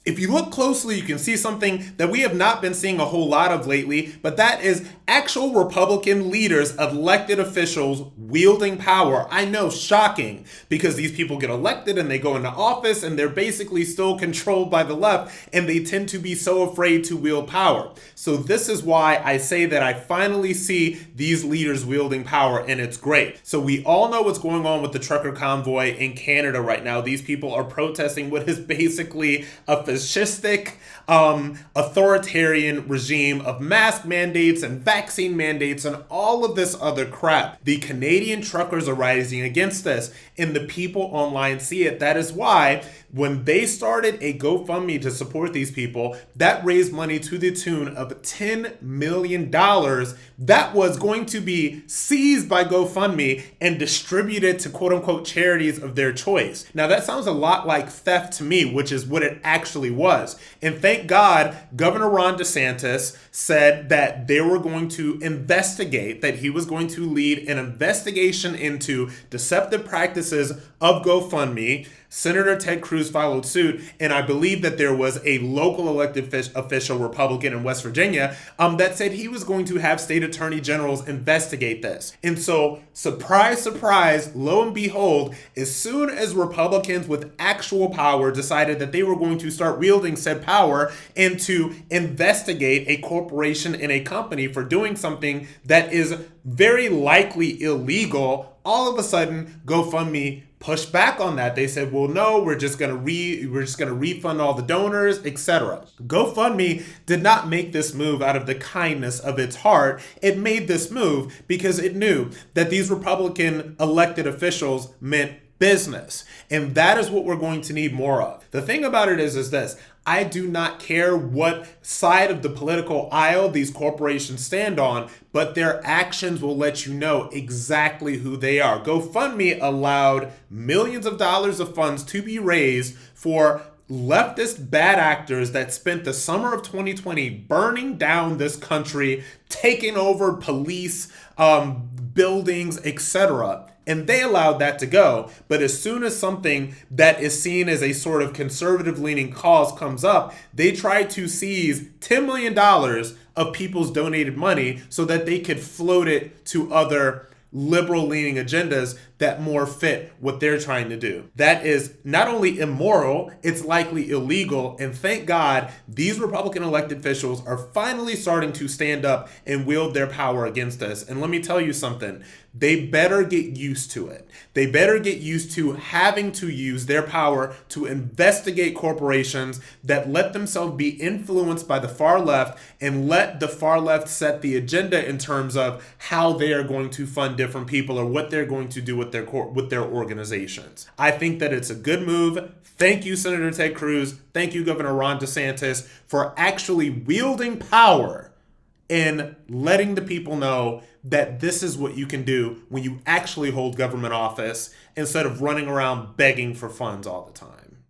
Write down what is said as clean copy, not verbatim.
If you look closely, you can see something that we have not been seeing a whole lot of lately, but that is actual Republican leaders, elected officials wielding power. I know, shocking, because these people get elected and they go into office and they're basically still controlled by the left, and they tend to be so afraid to wield power. So this is why I say that I finally see these leaders wielding power, and it's great. So we all know what's going on with the trucker convoy in Canada right now. These people are protesting what is basically a fascistic, authoritarian regime of mask mandates and vaccine mandates and all of this other crap. The Canadian truckers are rising against this, and the people online see it. That is why when they started a GoFundMe to support these people, that raised money to the tune of $10 million that was going to be seized by GoFundMe and distributed to quote unquote charities of their choice. Now that sounds a lot like theft to me, which is what it actually was. And thank God, Governor Ron DeSantis said that they were going to investigate, that he was going to lead an investigation into deceptive practices of GoFundMe. Senator Ted Cruz followed suit, and I believe that there was a local elected official, Republican in West Virginia, that said he was going to have state attorney generals investigate this. And so, surprise, surprise, lo and behold, as soon as Republicans with actual power decided that they were going to start wielding said power and to investigate a corporation and a company for doing something that is very likely illegal, all of a sudden, GoFundMe pushed back on that. They said, well, no, we're just gonna refund all the donors, etc. GoFundMe did not make this move out of the kindness of its heart. It made this move because it knew that these Republican elected officials meant business. And that is what we're going to need more of. The thing about it is this. I do not care what side of the political aisle these corporations stand on, but their actions will let you know exactly who they are. GoFundMe allowed millions of dollars of funds to be raised for leftist bad actors that spent the summer of 2020 burning down this country, taking over police, buildings, etc. And they allowed that to go. But as soon as something that is seen as a sort of conservative-leaning cause comes up, they try to seize $10 million of people's donated money so that they could float it to other liberal-leaning agendas that more fit what they're trying to do. That is not only immoral, it's likely illegal, and thank God these Republican elected officials are finally starting to stand up and wield their power against us. And let me tell you something, they better get used to it. They better get used to having to use their power to investigate corporations that let themselves be influenced by the far left and let the far left set the agenda in terms of how they are going to fund different people or what they're going to do with their organizations. I think that it's a good move. Thank you, Senator Ted Cruz. Thank you, Governor Ron DeSantis, for actually wielding power and letting the people know that this is what you can do when you actually hold government office instead of running around begging for funds all the time.